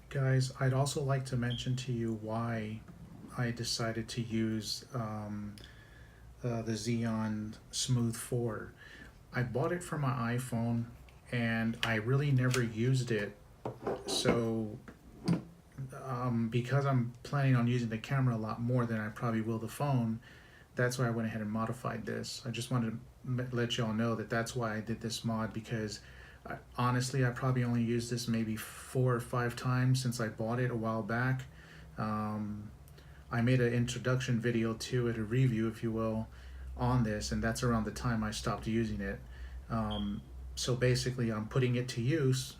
Guys, I'd also like to mention to you why I decided to use the Xeon Smooth 4. I bought it for my iPhone and I really never used it. So because I'm planning on using the camera a lot more than I probably will the phone, that's why I went ahead and modified this. I just wanted to let y'all know that that's why I did this mod, because honestly, I probably only used this maybe 4 or 5 times since I bought it a while back. I made an introduction video to it, a review if you will, on this, and that's around the time I stopped using it. So basically I'm putting it to use.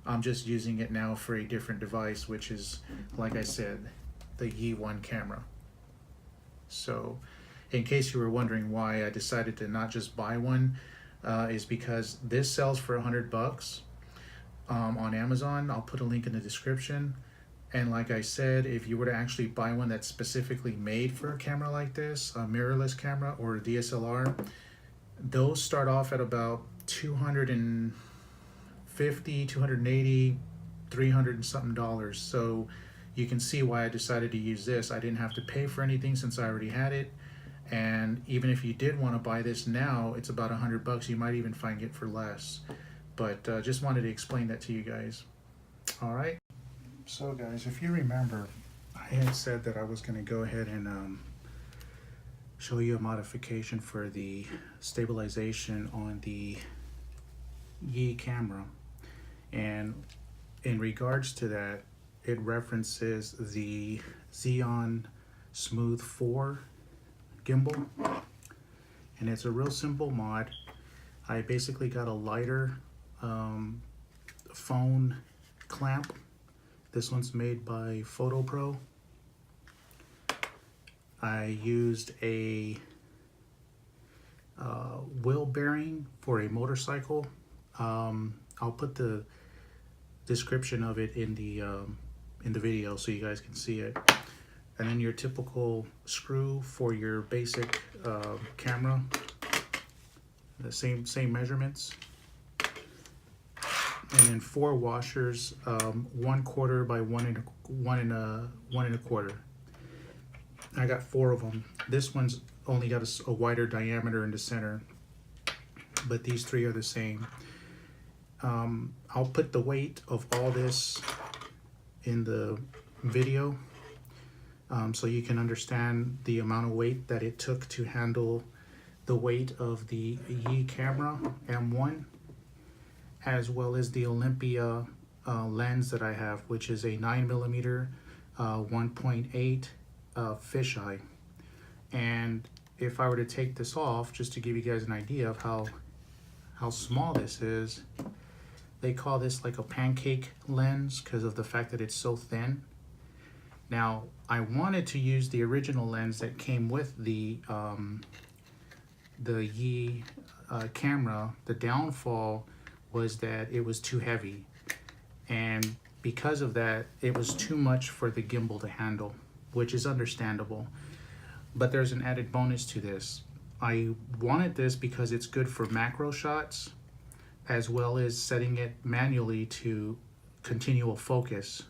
I'm just using it now for a different device, which is, like I said, the Yi1 camera. So in case you were wondering why I decided to not just buy one, is because this sells for $100 on Amazon. I'll put a link in the description. And like I said, if you were to actually buy one that's specifically made for a camera like this, a mirrorless camera or a DSLR, those start off at about $250, $280, $300 and something dollars. So you can see why I decided to use this. I didn't have to pay for anything since I already had it. And even if you did want to buy this now, it's about $100. You might even find it for less. But just wanted to explain that to you guys. All right. So guys, if you remember, I had said that I was going to go ahead and show you a modification for the stabilization on the Yi camera. And in regards to that, it references the Xeon Smooth 4 gimbal, and it's a real simple mod. I basically got a lighter phone clamp. This one's made by Photo Pro. I used a wheel bearing for a motorcycle. I'll put the description of it in the video so you guys can see it. And then your typical screw for your basic camera, the same measurements. And then 4 washers, 1/4 by 1 1.25. I got 4 of them. This one's only got a wider diameter in the center, but these 3 are the same. I'll put the weight of all this in the video, so you can understand the amount of weight that it took to handle the weight of the Yi camera M1, as well as the Olympia lens that I have, which is a 9mm 1.8 fisheye. And if I were to take this off, just to give you guys an idea of how small this is, they call this like a pancake lens because of the fact that it's so thin. Now, I wanted to use the original lens that came with the Yi camera. The downfall was that it was too heavy, and because of that, it was too much for the gimbal to handle, which is understandable. But there's an added bonus to this. I wanted this because it's good for macro shots, as well as setting it manually to continual focus.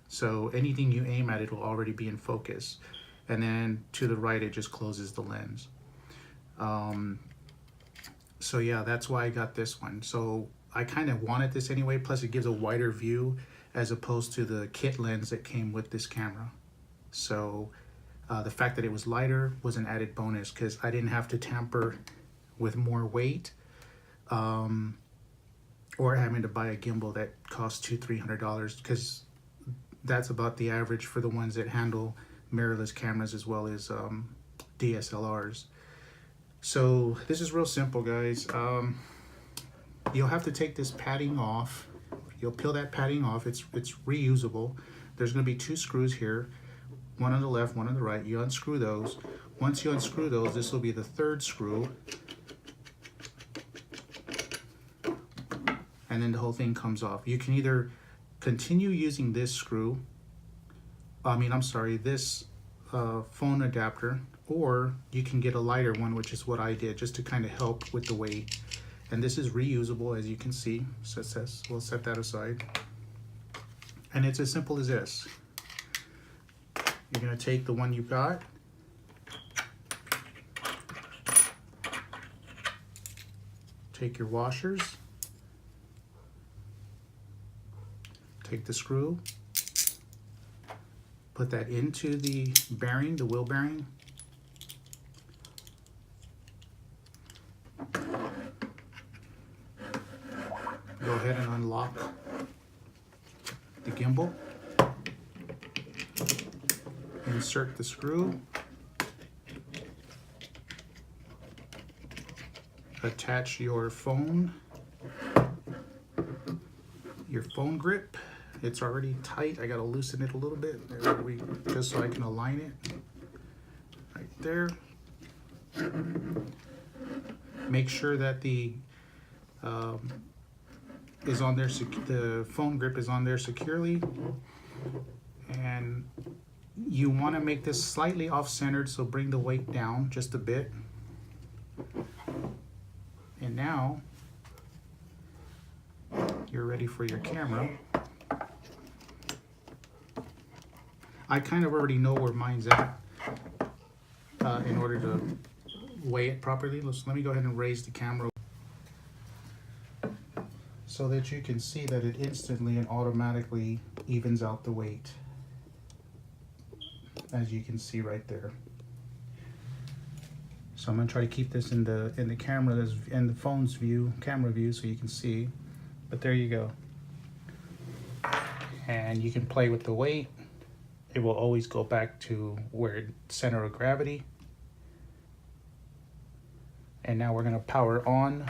So anything you aim at, it will already be in focus. And then to the right, it just closes the lens. So yeah, that's why I got this one. So I kind of wanted this anyway, plus it gives a wider view as opposed to the kit lens that came with this camera. So the fact that it was lighter was an added bonus because I didn't have to tamper with more weight, or having to buy a gimbal that costs $200–300, because that's about the average for the ones that handle mirrorless cameras as well as DSLRs. So this is real simple, guys. You'll have to take this padding off. You'll peel that padding off. It's reusable. There's going to be 2 screws here, one on the left, one on the right. You unscrew those. Once you unscrew those, this will be the 3rd screw, and then the whole thing comes off. You can either continue using this screw, this phone adapter, or you can get a lighter one, which is what I did, just to kind of help with the weight. And this is reusable, as you can see. So it says, we'll set that aside. And it's as simple as this. You're gonna take the one you got, take your washers, take the screw, put that into the bearing, the wheel bearing. Go ahead and unlock the gimbal. Insert the screw. Attach your phone grip. It's already tight. I gotta loosen it a little bit. Just so I can align it. Right there. Make sure that the phone grip is on there securely, and you want to make this slightly off-centered, so bring the weight down just a bit. And now you're ready for your camera. I kind of already know where mine's at in order to weigh it properly. Let me go ahead and raise the camera so that you can see that it instantly and automatically evens out the weight, as you can see right there. So I'm gonna try to keep this in the camera, in the phone's view, camera view, so you can see. But there you go. And you can play with the weight. It will always go back to where it's center of gravity. And now we're gonna power on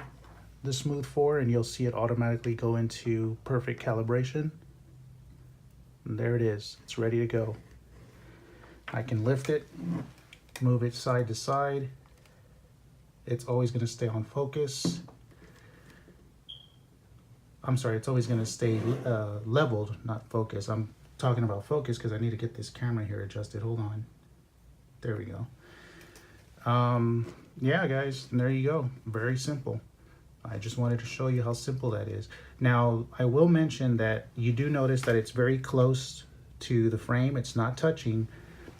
the Smooth 4, and you'll see it automatically go into perfect calibration. And there it is, it's ready to go. I can lift it, move it side to side. It's always gonna stay on focus. I'm sorry, it's always gonna stay leveled, not focus. I'm talking about focus because I need to get this camera here adjusted. Hold on. There we go. Yeah, guys, and there you go. Very simple. I just wanted to show you how simple that is. Now, I will mention that you do notice that it's very close to the frame. It's not touching.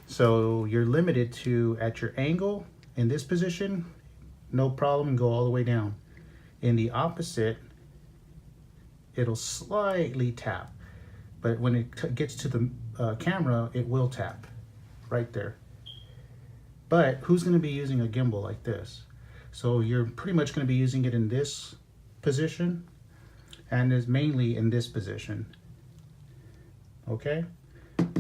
So you're limited to, at your angle, in this position, no problem, and go all the way down. In the opposite, it'll slightly tap. But when it gets to the camera, it will tap right there. But who's going to be using a gimbal like this? So you're pretty much going to be using it in this position, and is mainly in this position. Okay,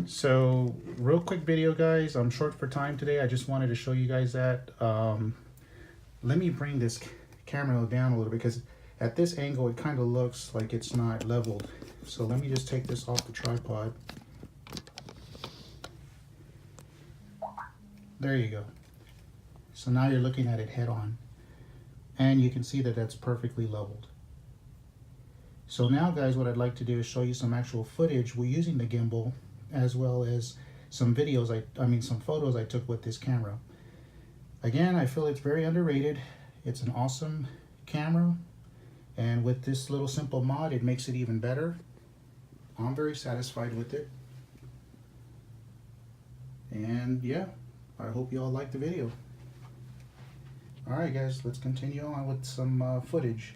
so real quick video, guys. I'm short for time today. I just wanted to show you guys that. Let me bring this camera down a little bit, because at this angle it kind of looks like it's not leveled. So let me just take this off the tripod. There you go. So now you're looking at it head on, and you can see that that's perfectly leveled. So now, guys, what I'd like to do is show you some actual footage we're using the gimbal, as well as some videos, some photos I took with this camera. Again, I feel it's very underrated. It's an awesome camera, and with this little simple mod, it makes it even better. I'm very satisfied with it. And yeah, I hope you all liked the video. Alright guys, let's continue on with some footage.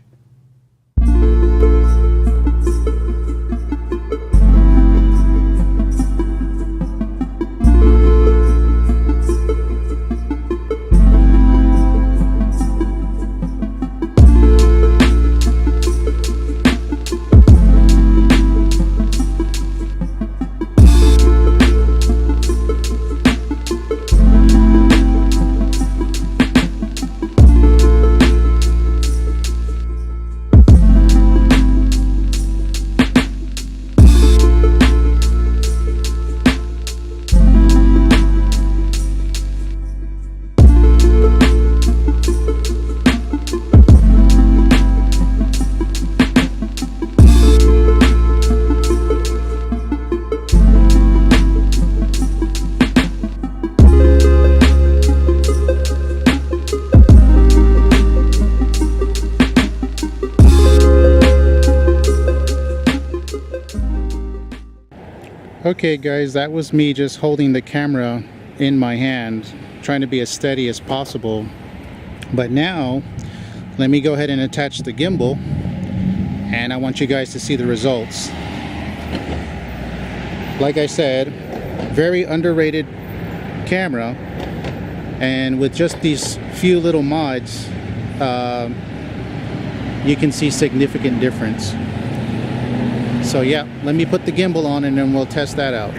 Okay guys, that was me just holding the camera in my hand, trying to be as steady as possible. But now, let me go ahead and attach the gimbal, and I want you guys to see the results. Like I said, very underrated camera, and with just these few little mods, you can see significant difference. So yeah, let me put the gimbal on and then we'll test that out.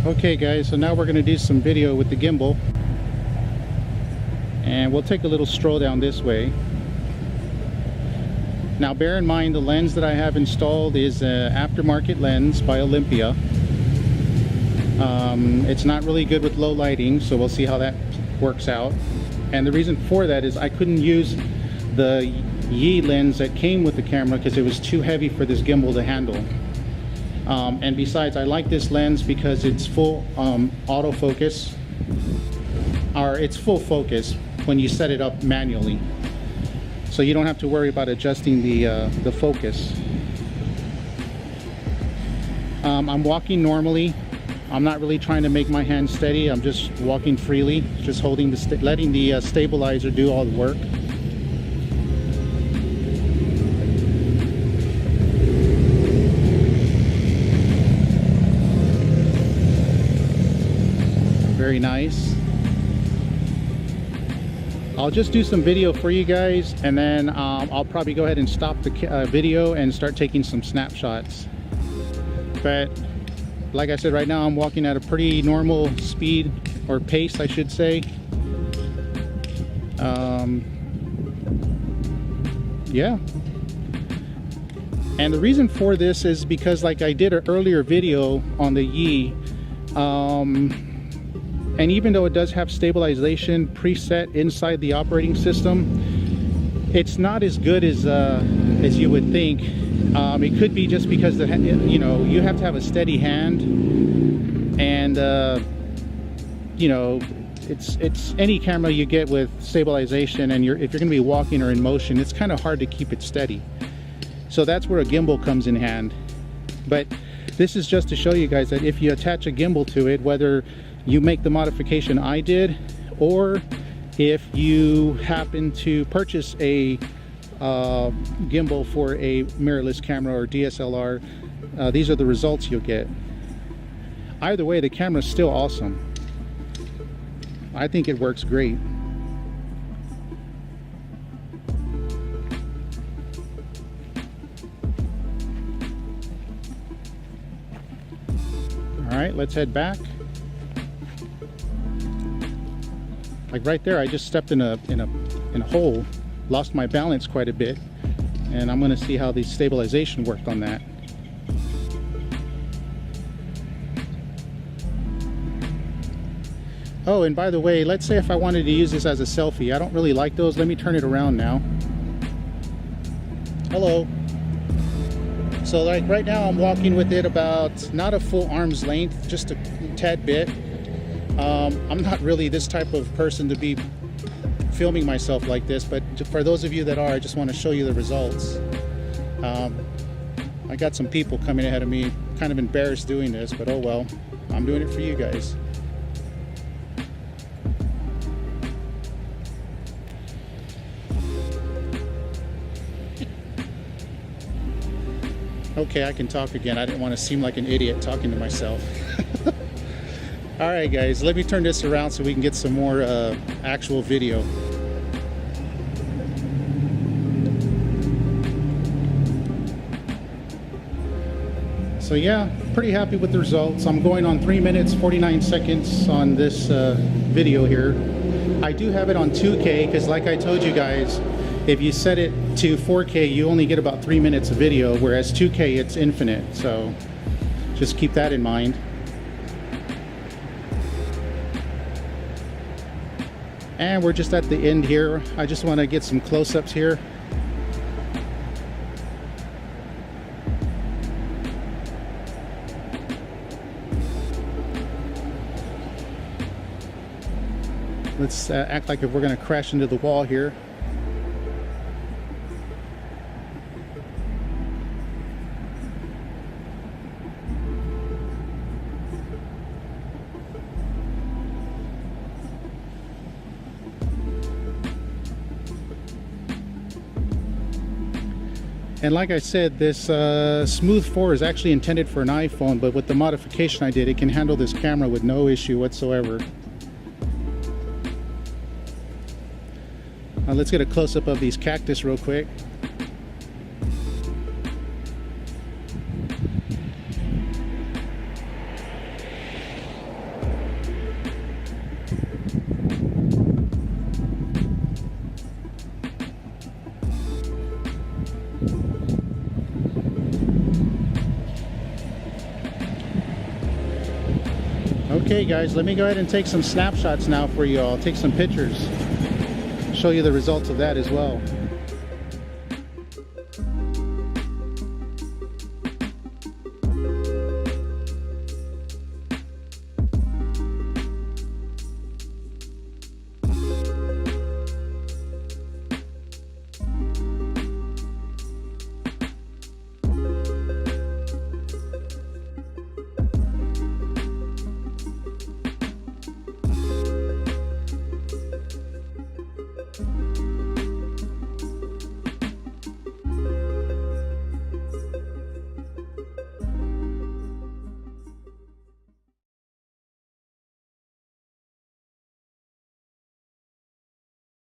Okay guys, so now we're going to do some video with the gimbal, and we'll take a little stroll down this way. Now bear in mind, the lens that I have installed is an aftermarket lens by Olympia. It's not really good with low lighting, so we'll see how that works out. And the reason for that is I couldn't use the Yi lens that came with the camera because it was too heavy for this gimbal to handle. And besides, I like this lens because it's full autofocus, or it's full focus when you set it up manually, so you don't have to worry about adjusting the focus. I'm walking normally. I'm not really trying to make my hand steady. I'm just walking freely, just holding letting the stabilizer do all the work. Very nice. I'll just do some video for you guys, and then I'll probably go ahead and stop the video and start taking some snapshots. But like I said, right now I'm walking at a pretty normal speed, or pace I should say. Yeah. And the reason for this is because, like, I did an earlier video on the Yi, and even though it does have stabilization preset inside the operating system, it's not as good as you would think. It could be just because you know, you have to have a steady hand, and you know, it's any camera you get with stabilization, and if you're going to be walking or in motion, it's kind of hard to keep it steady. So that's where a gimbal comes in hand. But this is just to show you guys that if you attach a gimbal to it, whether you make the modification I did, or if you happen to purchase a gimbal for a mirrorless camera or DSLR, these are the results you'll get. Either way, the camera's still awesome. I think it works great. All right, let's head back. Like right there, I just stepped in a hole, lost my balance quite a bit, and I'm going to see how the stabilization worked on that. Oh, and by the way, let's say if I wanted to use this as a selfie, I don't really like those. Let me turn it around now. Hello. So like right now I'm walking with it about not a full arm's length, just a tad bit. I'm not really this type of person to be filming myself like this, but for those of you that are, I just want to show you the results. I got some people coming ahead of me, kind of embarrassed doing this, but oh well, I'm doing it for you guys. Okay, I can talk again. I didn't want to seem like an idiot talking to myself. Alright guys, let me turn this around so we can get some more actual video. So yeah, pretty happy with the results. I'm going on 3 minutes 49 seconds on this video here. I do have it on 2K because, like I told you guys, if you set it to 4K, you only get about 3 minutes of video, whereas 2K, it's infinite. So just keep that in mind. And we're just at the end here. I just want to get some close-ups here. Let's act like if we're going to crash into the wall here. And like I said, this Smooth 4 is actually intended for an iPhone, but with the modification I did, it can handle this camera with no issue whatsoever. Now let's get a close-up of these cactus real quick. Okay guys, let me go ahead and take some snapshots now for you all. Take some pictures. Show you the results of that as well.